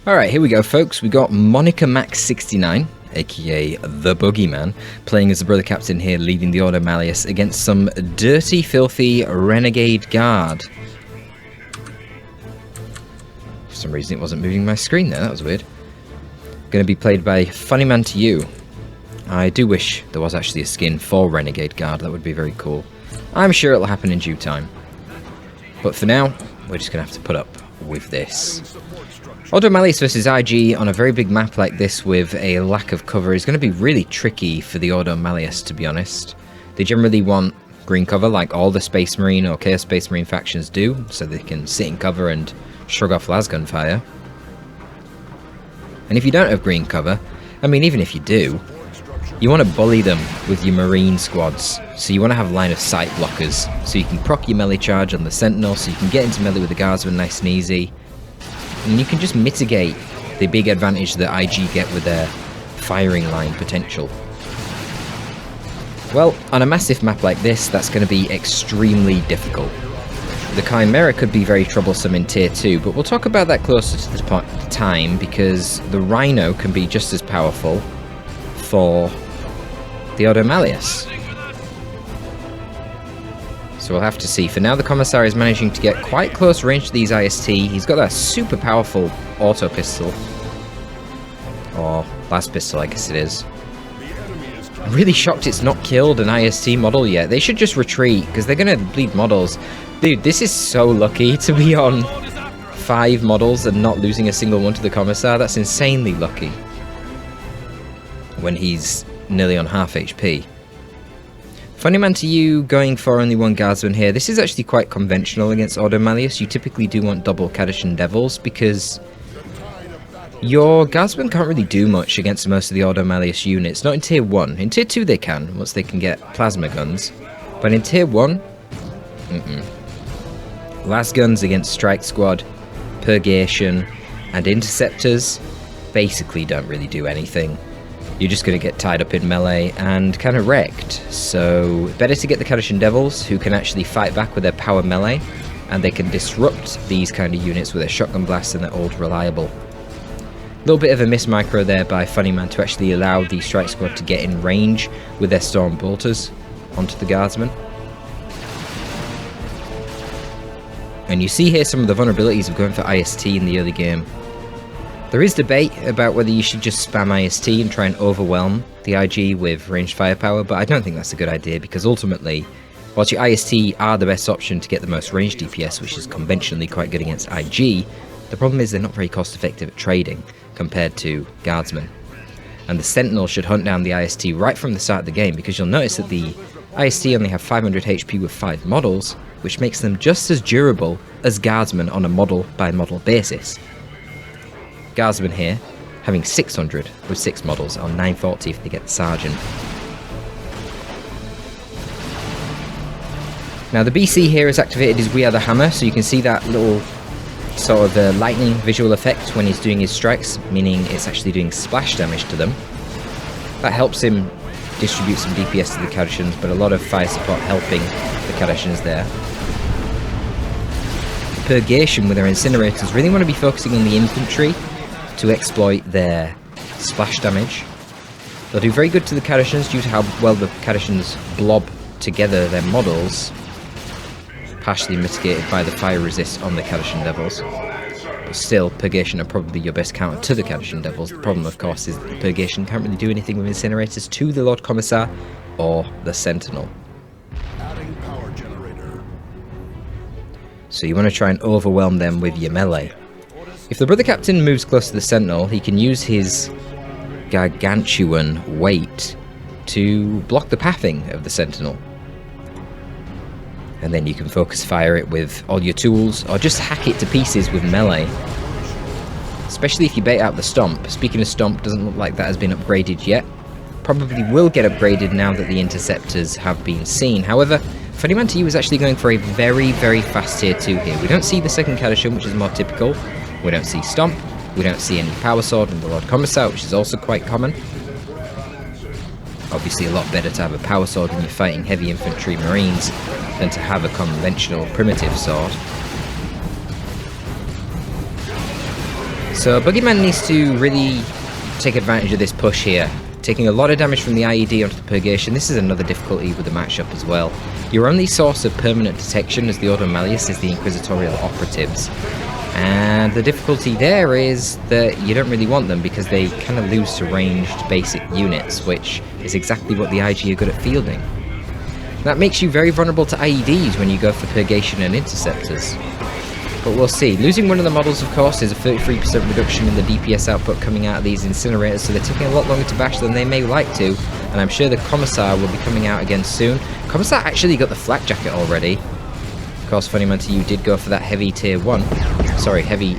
Alright, here we go folks, we got Monica Max 69, aka the Boogyman, playing as the brother captain here, leading the Order Malleus against some dirty, filthy Renegade Guard. For some reason it wasn't moving my screen there, that was weird. Going to be played by Funnyman2U. I do wish there was actually a skin for Renegade Guard, that would be very cool. I'm sure it'll happen in due time. But for now, we're just going to have to put up with this. Order Malleus versus IG on a very big map like this with a lack of cover is going to be really tricky for the Order Malleus, to be honest. They generally want green cover like all the Space Marine or Chaos Space Marine factions do, so they can sit in cover and shrug off lasgun fire. And if you don't have green cover, I mean even if you do, you want to bully them with your Marine squads, so you want to have line of sight blockers, so you can proc your melee charge on the Sentinel, so you can get into melee with the Guardsmen nice and easy, and you can just mitigate the big advantage that IG get with their firing line potential. Well, on a massive map like this, that's going to be extremely difficult. The Chimera could be very troublesome in Tier 2, but we'll talk about that closer to the time, because the Rhino can be just as powerful for the Order Malleus. So we'll have to see. For now, the Commissar is managing to get quite close range to these IST. He's got that super powerful auto pistol. Or blast pistol, I guess it is. I'm really shocked it's not killed an IST model yet. They should just retreat, because they're going to bleed models. Dude, this is so lucky to be on 5 models and not losing a single one to the Commissar. That's insanely lucky. When he's nearly on half HP. Funnyman2U going for only one Guardsman here. This is actually quite conventional against Order Malleus. You typically do want double Kadashan Devils because your Guardsmen can't really do much against most of the Order Malleus units. Not in Tier 1. In Tier 2 they can, once they can get plasma guns. But in Tier 1, Las guns against Strike Squad, Purgation, and Interceptors basically don't really do anything. You're just going to get tied up in melee and kind of wrecked. So better to get the Kadashan Devils, who can actually fight back with their power melee, and they can disrupt these kind of units with their shotgun blasts and their old reliable. A little bit of a miss micro there by Funnyman to actually allow the Strike Squad to get in range with their Storm Bolters onto the Guardsmen. And you see here some of the vulnerabilities of going for IST in the early game. There is debate about whether you should just spam IST and try and overwhelm the IG with ranged firepower, but I don't think that's a good idea because ultimately, whilst your IST are the best option to get the most ranged DPS, which is conventionally quite good against IG, the problem is they're not very cost effective at trading compared to Guardsmen. And the Sentinel should hunt down the IST right from the start of the game, because you'll notice that the IST only have 500 HP with 5 models, which makes them just as durable as Guardsmen on a model by model basis. Guardsmen here, having 600 with 6 models on 940 if they get the Sergeant. Now the BC here has activated his We Are the Hammer, so you can see that little sort of lightning visual effect when he's doing his strikes, meaning it's actually doing splash damage to them. That helps him distribute some DPS to the Kadashans, but a lot of fire support helping the Kadashans there. Purgation with their incinerators really want to be focusing on the infantry to exploit their splash damage. They'll do very good to the Kadashans due to how well the Kadashans blob together their models, partially mitigated by the fire resist on the Kadashan Devils. But still, Purgation are probably your best counter to the Kadashan Devils. The problem, of course, is that Purgation can't really do anything with incinerators to the Lord Commissar or the Sentinel. So you want to try and overwhelm them with your melee. If the Brother Captain moves close to the Sentinel, he can use his gargantuan weight to block the pathing of the Sentinel. And then you can focus fire it with all your tools, or just hack it to pieces with melee. Especially if you bait out the Stomp. Speaking of Stomp, doesn't look like that has been upgraded yet. Probably will get upgraded now that the Interceptors have been seen. However, Funnyman2U is actually going for a very, very fast Tier 2 here. We don't see the second Kadashan, which is more typical. We don't see Stomp. We don't see any Power Sword in the Lord Commissar, which is also quite common. Obviously a lot better to have a Power Sword when you're fighting heavy infantry marines than to have a conventional primitive sword. So Boogyman needs to really take advantage of this push here. Taking a lot of damage from the IED onto the Purgation. This is another difficulty with the matchup as well. Your only source of permanent detection as the Ordo Malleus is the Inquisitorial Operatives. And the difficulty there is that you don't really want them because they kind of lose to ranged basic units, which is exactly what the IG are good at fielding. That makes you very vulnerable to IEDs when you go for Purgation and Interceptors. But we'll see. Losing one of the models, of course, is a 33% reduction in the DPS output coming out of these incinerators, so they're taking a lot longer to bash than they may like to, and I'm sure the Commissar will be coming out again soon. Commissar actually got the flak jacket already. Of course, Funnyman2U did go for that heavy tier 1. Sorry, heavy...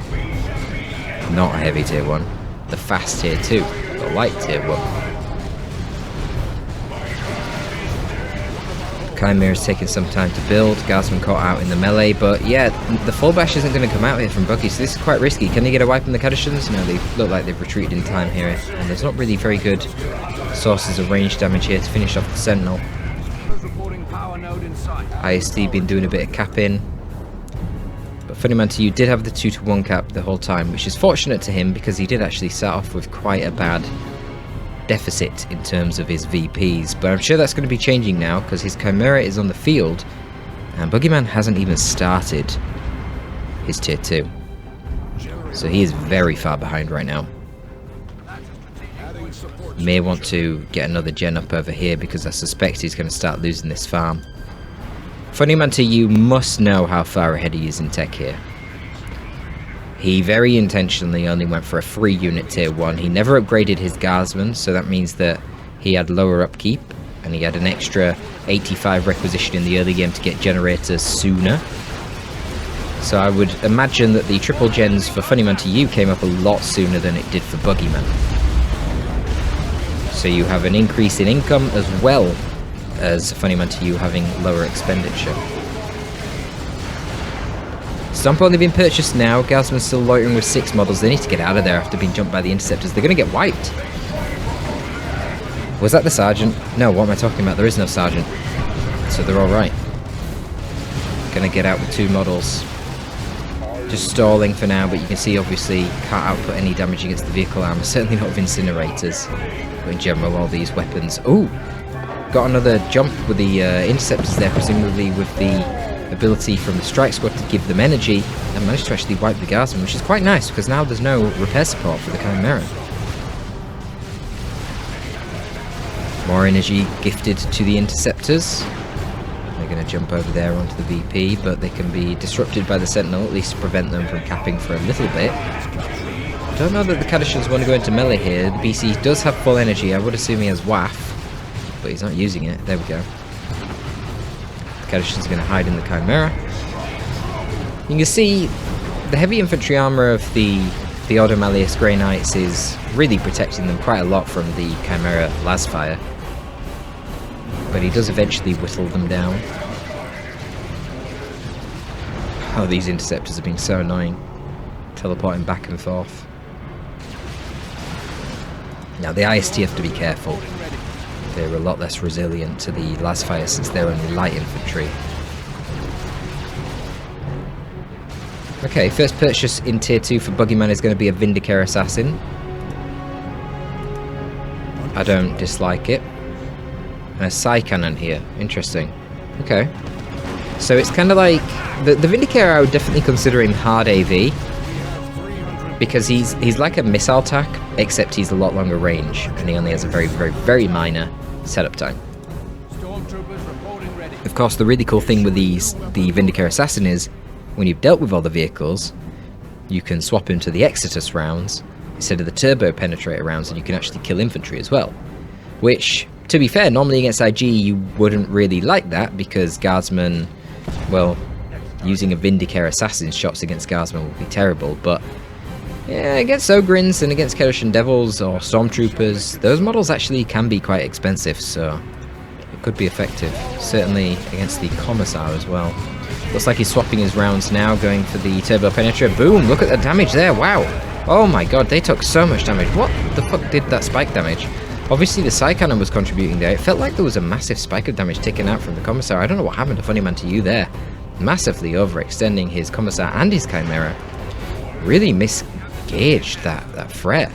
not a heavy tier 1. The fast tier 2. The light tier 1. Chimera's taking some time to build. Guardsman caught out in the melee, but yeah, the full bash isn't going to come out here from Buggy, so this is quite risky. Can they get a wipe on the Cadishans? No, they look like they've retreated in time here, and there's not really very good sources of range damage here to finish off the Sentinel. ISD been doing a bit of capping, but Funnyman2U did have the 2-to-1 cap the whole time, which is fortunate to him because he did actually start off with quite a bad deficit in terms of his VPs, but I'm sure that's going to be changing now because his Chimera is on the field and Boogyman hasn't even started his tier 2, so he is very far behind right now. May want to get another gen up over here because I suspect he's going to start losing this farm. Funnyman2U must know how far ahead he is in tech here. He very intentionally only went for a free unit tier 1. He never upgraded his Guardsman, so that means that he had lower upkeep, and he had an extra 85 requisition in the early game to get generators sooner. So I would imagine that the triple gens for Funnyman2U came up a lot sooner than it did for Boogyman. So you have an increase in income as well as Funnyman2U having lower expenditure. Stomp only been purchased now. Guardsman's still loitering with 6 models. They need to get out of there after being jumped by the Interceptors. They're going to get wiped. Was that the Sergeant? No, what am I talking about? There is no Sergeant. So they're alright. Going to get out with 2 models. Just stalling for now, but you can see obviously can't output any damage against the vehicle armor. Certainly not with incinerators. But in general, all these weapons... Ooh! Got another jump with the Interceptors there, presumably with the ability from the strike squad to give them energy, and managed to actually wipe the Guardsman, which is quite nice because now there's no repair support for the Chimera. More energy gifted to the Interceptors. They're going to jump over there onto the VP, but they can be disrupted by the Sentinel, at least to prevent them from capping for a little bit. I don't know that the Cadishans want to go into melee here. The BC does have full energy. I would assume he has WAF, but he's not using it. There we go. Cadishans are going to hide in the Chimera. You can see the heavy infantry armor of the Ordo Malleus Grey Knights is really protecting them quite a lot from the Chimera Lasfire. But he does eventually whittle them down. Oh, these Interceptors have been so annoying. Teleporting back and forth. Now the IST have to be careful. They're a lot less resilient to the Lasfire since they're only light infantry. Okay, first purchase in tier 2 for Boogyman is going to be a Vindicare Assassin. I don't dislike it. And a Psy Cannon here. Interesting. Okay. So it's kind of like... The Vindicare I would definitely consider him hard AV. Because he's like a missile tack, except he's a lot longer range. And he only has a very, very, very minor setup time. Of course, the really cool thing with the Vindicare Assassin is, when you've dealt with all the vehicles, you can swap him to the Exitus rounds instead of the Turbo Penetrator rounds, and you can actually kill infantry as well. Which, to be fair, normally against IG you wouldn't really like that, because Guardsmen, well, using a Vindicare Assassin's shots against Guardsmen would be terrible, but yeah, against Ogryns and against Kedushan Devils or Stormtroopers, those models actually can be quite expensive, so it could be effective. Certainly against the Commissar as well. Looks like he's swapping his rounds now, going for the Turbo Penetrator. Boom! Look at the damage there, wow! Oh my god, they took so much damage. What the fuck did that spike damage? Obviously the Psy Cannon was contributing there. It felt like there was a massive spike of damage taken out from the Commissar. I don't know what happened to Funnyman2U there. Massively overextending his Commissar and his Chimera. Really engaged that threat.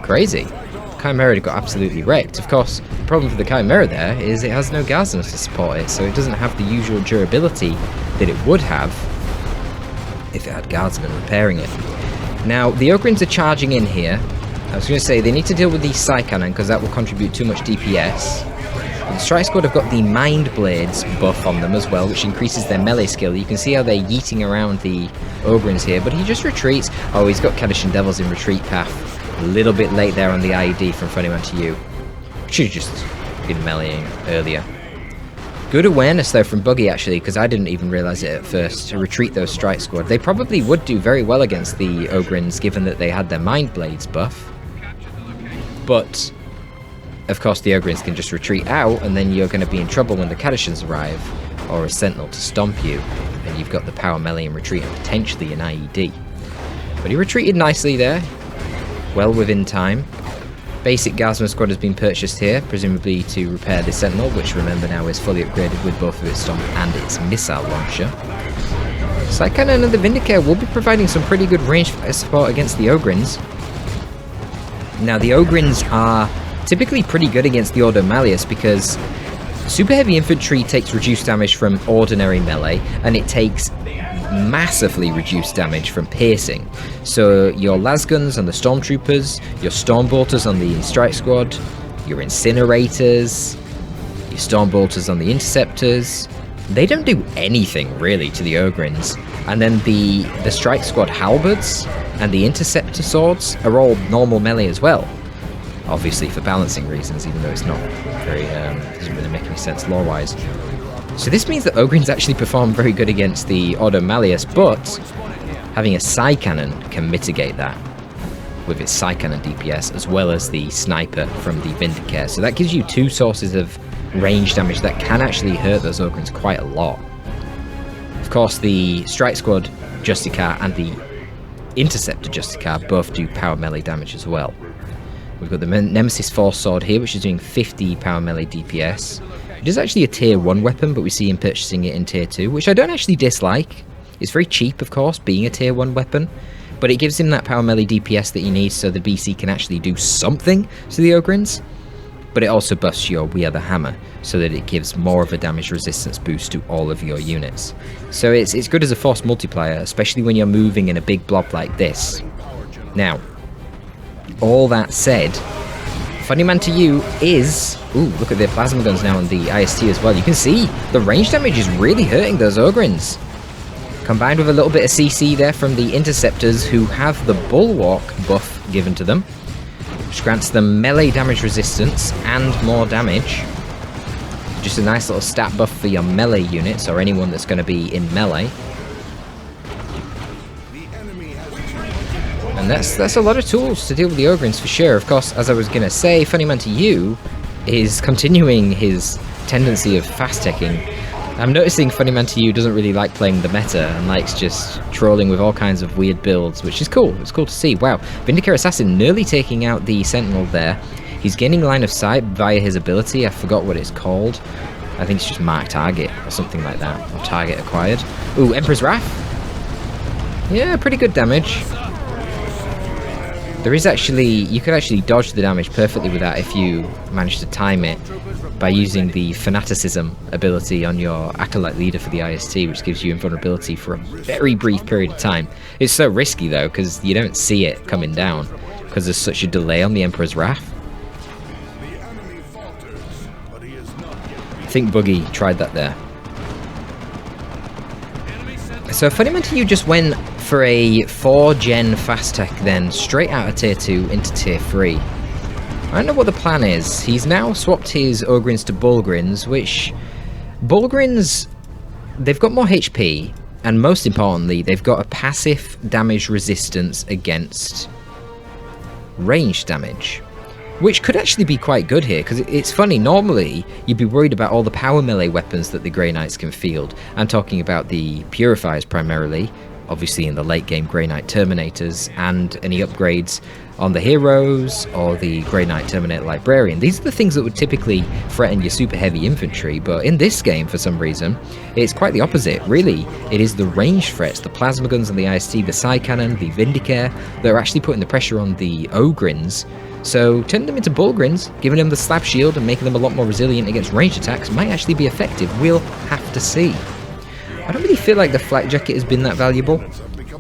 Crazy. Chimera got absolutely wrecked. Of course, the problem for the Chimera there is it has no guardsmen to support it, so it doesn't have the usual durability that it would have if it had guardsmen repairing it. Now, the Ogryns are charging in here. I was going to say, they need to deal with the Psy Cannon because that will contribute too much DPS. The Strike Squad have got the Mind Blades buff on them as well, which increases their melee skill. You can see how they're yeeting around the Ogryns here, but he just retreats. Oh, he's got Kadishan Devils in retreat path. A little bit late there on the IED from Funnyman2U. Should have just been meleeing earlier. Good awareness though from Boogie actually, because I didn't even realise it at first, to retreat those Strike Squad. They probably would do very well against the Ogryns given that they had their Mind Blades buff. But, of course the Ogryns can just retreat out and then you're going to be in trouble when the Kadishans arrive, or a Sentinel to stomp you, and you've got the power melee and retreat and potentially an IED. But he retreated nicely there. Well within time. Basic Guardsman Squad has been purchased here, presumably to repair the Sentinel, which remember now is fully upgraded with both of its Stomp and its Missile Launcher. Psy Cannon and the Vindicator will be providing some pretty good range support against the Ogryns. Now the Ogryns are typically pretty good against the Ordo Malleus because Super Heavy Infantry takes reduced damage from ordinary melee, and it takes massively reduced damage from piercing. So your Lasguns on the Stormtroopers, your Stormbolters on the Strike Squad, your Incinerators, your Stormbolters on the Interceptors, they don't do anything really to the Ogryns. And then the Strike Squad Halberds and the Interceptor Swords are all normal melee as well. Obviously for balancing reasons, even though it's not very, doesn't really make any sense lore-wise. So this means that Ogryns actually perform very good against the Ordo Malleus, but having a Psy Cannon can mitigate that with its Psy Cannon DPS as well as the Sniper from the Vindicator. So that gives you two sources of range damage that can actually hurt those Ogryns quite a lot. Of course, the Strike Squad Justicar and the Interceptor Justicar both do power melee damage as well. We've got the Nemesis Force Sword here, which is doing 50 power melee DPS. It is actually a tier 1 weapon, but we see him purchasing it in tier 2, which I don't actually dislike. It's very cheap, of course, being a tier 1 weapon, but it gives him that power melee DPS that he needs so the BC can actually do something to the Ogryns. But it also buffs your We Are the Hammer, so that it gives more of a damage resistance boost to all of your units. So it's good as a force multiplier, especially when you're moving in a big blob like this. Now, all that said, Funnyman2U is... Ooh, look at the plasma guns now on the IST as well. You can see the range damage is really hurting those Ogryns. Combined with a little bit of CC there from the Interceptors, who have the Bulwark buff given to them, which grants them melee damage resistance and more damage. Just a nice little stat buff for your melee units, or anyone that's going to be in melee. And that's a lot of tools to deal with the Ogryns for sure. Of course, as I was going to say, Funnyman2U is continuing his tendency of fast-teching. I'm noticing Funnyman2U doesn't really like playing the meta and likes just trolling with all kinds of weird builds, which is cool. It's cool to see. Wow, Vindicator Assassin nearly taking out the Sentinel there. He's gaining line of sight via his ability. I forgot what it's called. I think it's just Mark Target or something like that, or Target Acquired. Ooh, Emperor's Wrath. Yeah, pretty good damage. There is actually, you could actually dodge the damage perfectly with that if you manage to time it by using the Fanaticism ability on your Acolyte Leader for the IST, which gives you invulnerability for a very brief period of time. It's so risky though, because you don't see it coming down, because there's such a delay on the Emperor's Wrath. I think Boogie tried that there. So Funnyman2U just went for a 4-gen fast tech then, straight out of tier 2 into tier 3. I don't know what the plan is. He's now swapped his Ogryns to Bullgryns, which... Bullgryns, they've got more HP, and most importantly, they've got a passive damage resistance against range damage, which could actually be quite good here, because it's funny, normally you'd be worried about all the power melee weapons that the Grey Knights can field. I'm talking about the Purifiers primarily, obviously in the late game Grey Knight Terminators, and any upgrades on the heroes or the Grey Knight Terminator Librarian. These are the things that would typically threaten your super heavy infantry, but in this game for some reason it's quite the opposite. Really, it is the ranged threats, the plasma guns and the IST, the Psy Cannon, the Vindicare, that are actually putting the pressure on the Ogrins. So turning them into Bullgrins, giving them the slab shield and making them a lot more resilient against ranged attacks might actually be effective. We'll have to see. I don't really feel like the flak jacket has been that valuable.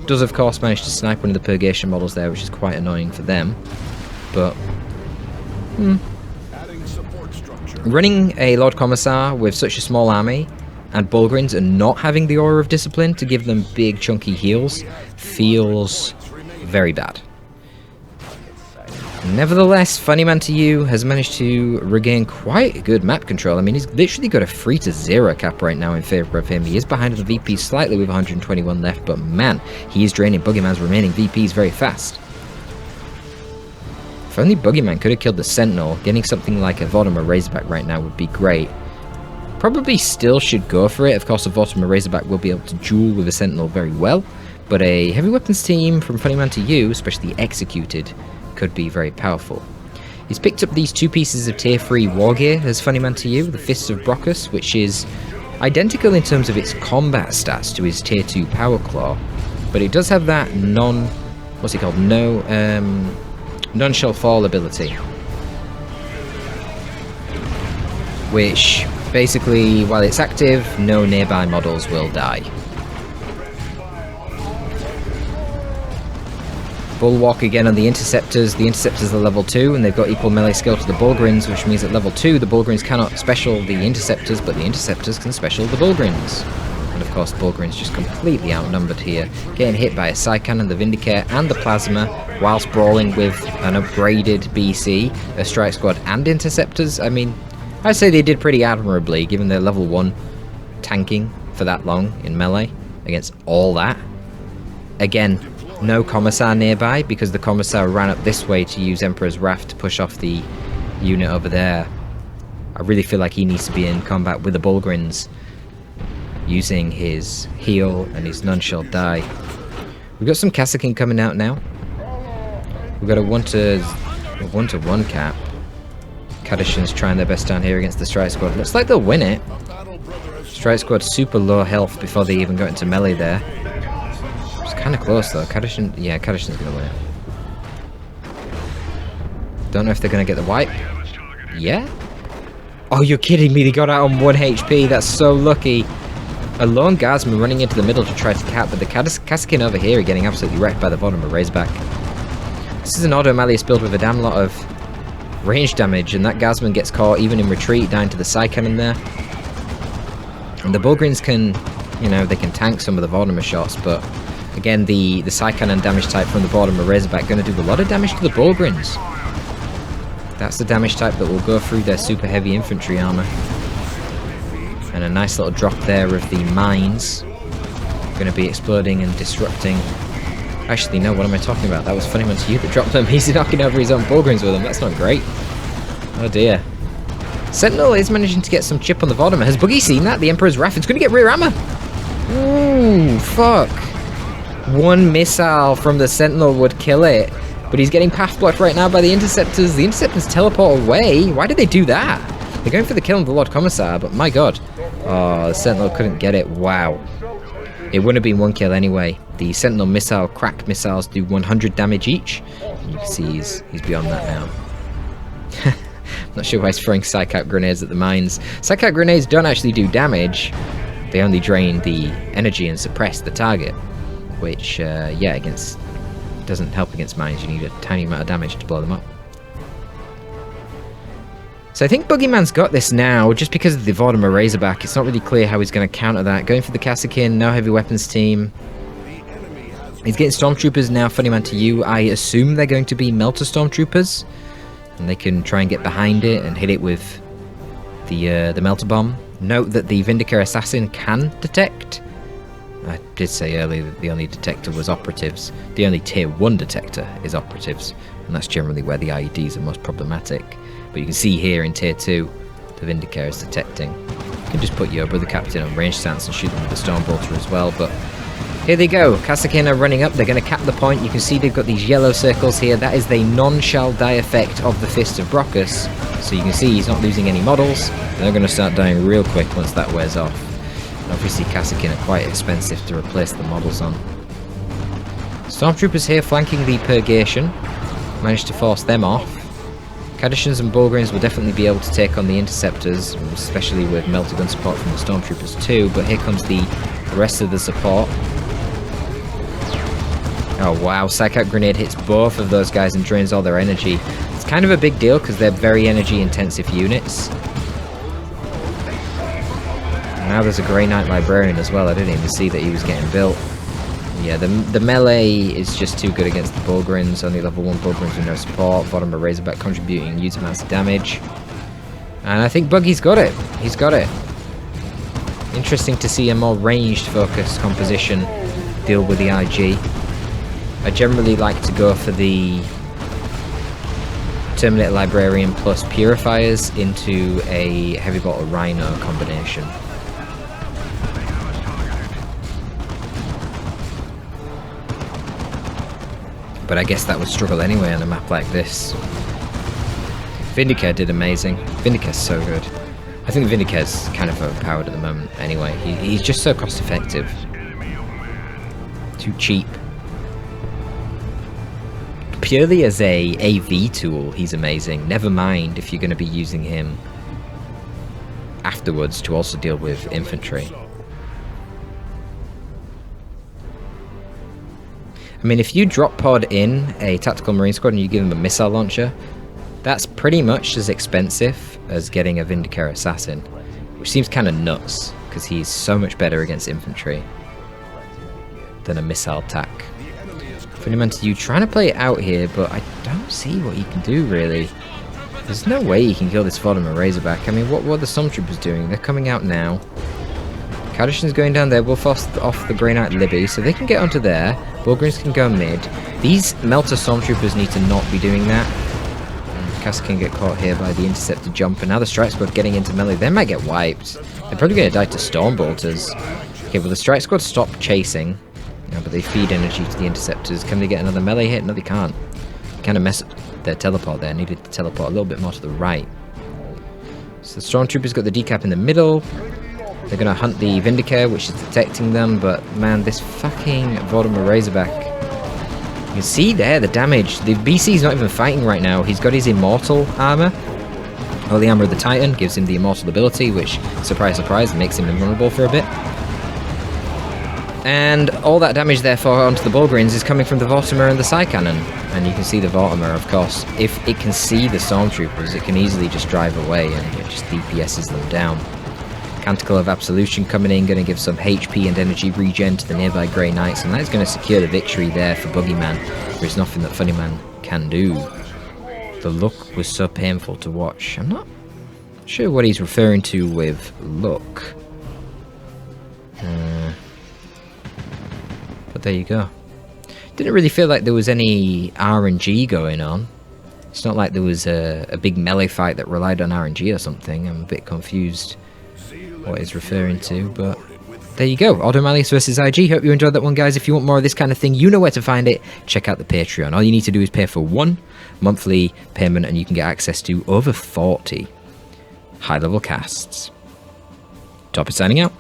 Does of course manage to snipe one of the purgation models there, which is quite annoying for them. But running a Lord Commissar with such a small army and Bullgrins and not having the Aura of Discipline to give them big chunky heals feels very bad. Nevertheless, Funnyman2U has managed to regain quite good map control. I mean, he's literally got a 3-0 cap right now in favour of him. He is behind the VP slightly with 121 left, but man, he is draining Boogyman's remaining VPs very fast. If only Boogyman could have killed the Sentinel, getting something like a Warhammer Razorback right now would be great. Probably still should go for it. Of course, a Warhammer Razorback will be able to duel with a Sentinel very well, but a heavy weapons team from Funnyman2U, especially executed, could be very powerful. He's picked up these 2 pieces of tier 3 war gear as Funnyman2U, the Fists of Brockus, which is identical in terms of its combat stats to his tier 2 Power Claw, but it does have that non-shell fall ability, which basically, while it's active, no nearby models will die. Bulwark again on the Interceptors. The Interceptors are level 2 and they've got equal melee skill to the Bullgrins, which means at level 2 the Bullgrins cannot special the Interceptors, but the Interceptors can special the Bullgrins. And of course the Bullgrins just completely outnumbered here, getting hit by a Psy Cannon, the Vindicare and the Plasma, whilst brawling with an upgraded BC, a Strike Squad and Interceptors. I mean, I'd say they did pretty admirably given their level 1 tanking for that long in melee against all that. Again, no Commissar nearby because the Commissar ran up this way to use Emperor's Wrath to push off the unit over there. I really feel like he needs to be in combat with the Bullgrins, using his heal and his non-shell die. We've got some Kassakin coming out now. We've got a 1-to-1 cap. Kadashin's trying their best down here against the Strike Squad. Looks like they'll win it. Strike Squad super low health before they even got into melee there. Kind of close though. Kadashin's gonna win it. Don't know if they're gonna get the wipe. Yeah? Oh, you're kidding me, they got out on 1 HP, that's so lucky. A lone Guardsman running into the middle to try to cap, but the Kassakin over here are getting absolutely wrecked by the bottom of Razorback. This is an auto Malleus build with a damn lot of range damage, and that Guardsman gets caught even in retreat down to the Psy Cannon there. And the Bullgrins can, you know, they can tank some of the Vortimer shots, but again, the Psy Cannon damage type from the bottom of Razorback going to do a lot of damage to the Bullgrins. That's the damage type that will go through their super heavy infantry armor. And a nice little drop there of the mines. Going to be exploding and disrupting. Actually, no, what am I talking about? That was Funnyman2U that dropped them. He's knocking over his own Bullgrins with them. That's not great. Oh dear. Sentinel is managing to get some chip on the Vortimer. Has Boogie seen that? The Emperor's Wrath. It's going to get rear armor. Ooh, fuck. 1 missile from the Sentinel would kill it, but he's getting path blocked right now by the Interceptors. The Interceptors teleport away. Why did they do that? They're going for the kill of the Lord Commissar, but my god. Oh, the Sentinel couldn't get it. Wow. It wouldn't have been 1 kill anyway. The Sentinel missile, crack missiles do 100 damage each. And you can see he's beyond that now. Not sure why he's throwing Psych-Out grenades at the mines. Psych-Out grenades don't actually do damage. They only drain the energy and suppress the target. Which, yeah, doesn't help against mines. You need a tiny amount of damage to blow them up. So I think Boogeyman's got this now, just because of the Vortimer Razorback. It's not really clear how he's going to counter that. Going for the Kassakin, no heavy weapons team. He's getting Stormtroopers now, Funnyman2U. I assume they're going to be Melter Stormtroopers. And they can try and get behind it and hit it with the Melter Bomb. Note that the Vindicare Assassin can detect. I did say earlier that the only detector was operatives. The only tier 1 detector is operatives, and that's generally where the IEDs are most problematic. But you can see here in tier 2, the Vindicare is detecting. You can just put your brother captain on range stance and shoot them with the Stormbolter as well, but Here they go. Kassakin are running up. They're going to cap the point. You can see they've got these yellow circles here. That is the non-shall die effect of the Fist of Brockus. So you can see he's not losing any models. They're going to start dying real quick once that wears off. And obviously Kassakin are quite expensive to replace the models on. Stormtroopers here flanking the Purgation. Managed to force them off. Cadishans and Bulgrins will definitely be able to take on the Interceptors, especially with Meltagun support from the Stormtroopers too. But here comes the rest of the support. Oh wow, Psych-Out Grenade hits both of those guys and drains all their energy. It's kind of a big deal because they're very energy intensive units. And now there's a Grey Knight Librarian as well. I didn't even see that he was getting built. Yeah, the melee is just too good against the Bulgrins. Only level 1 Bulgrins with no support. Vortimer Razorback contributing huge amounts of damage. And I think Buggy's got it. He's got it. Interesting to see a more ranged focus composition deal with the IG. I generally like to go for the Terminator Librarian plus Purifiers into a Heavy Bolter Rhino combination. But I guess that would struggle anyway on a map like this. Vindicare did amazing. Vindicare's so good. I think Vindicare's kind of overpowered at the moment anyway. He's just so cost effective. Too cheap. Purely as a AV tool, he's amazing. Never mind if you're going to be using him afterwards to also deal with infantry. I mean, if you drop pod in a Tactical Marine Squad and you give him a missile launcher, that's pretty much as expensive as getting a Vindicare Assassin, which seems kind of nuts, because he's so much better against infantry than a missile attack. Funnyman2U trying to play it out here, but I don't see what he can do, really. There's no way he can kill this Vortimer Razorback. I mean, what are the Stormtroopers doing? They're coming out now. Cadishan's going down there. We'll force off the Grey Knight Libby, so they can get onto there. Bulgrins can go mid. These Melter Stormtroopers need to not be doing that. Cass can get caught here by the Interceptor jump, and now the Strike Squad getting into melee. They might get wiped. They're probably going to die to Stormbolters. Okay, well the Strike Squad stop chasing. No, but they feed energy to the Interceptors. Can they get another melee hit? No, they can't. Kind of mess up their teleport there. Needed to teleport a little bit more to the right. So the Stormtroopers got the decap in the middle. They're going to hunt the Vindicare, which is detecting them. But man, this fucking Vortimer Razorback. You can see there the damage. The BC's not even fighting right now. He's got his Immortal armor. Or the Armor of the Titan gives him the Immortal ability, which, surprise, surprise, makes him invulnerable for a bit. And all that damage, therefore, onto the Bulgrins is coming from the Vortimer and the Psy Cannon. And you can see the Vortimer, of course. If it can see the Stormtroopers, it can easily just drive away and it just DPSs them down. Canticle of Absolution coming in, going to give some HP and energy regen to the nearby Grey Knights, and that's going to secure the victory there for Boogyman. There's nothing that Funnyman can do. The look was so painful to watch. I'm not sure what he's referring to with look. But there you go. Didn't really feel like there was any RNG going on. It's not like there was a big melee fight that relied on RNG or something. I'm a bit confused what he's referring to, but there you go. Automalius versus IG. Hope you enjoyed that one, guys. If you want more of this kind of thing, you know where to find it. Check out the Patreon. All you need to do is pay for one monthly payment and you can get access to over 40 high-level casts. Torpid signing out.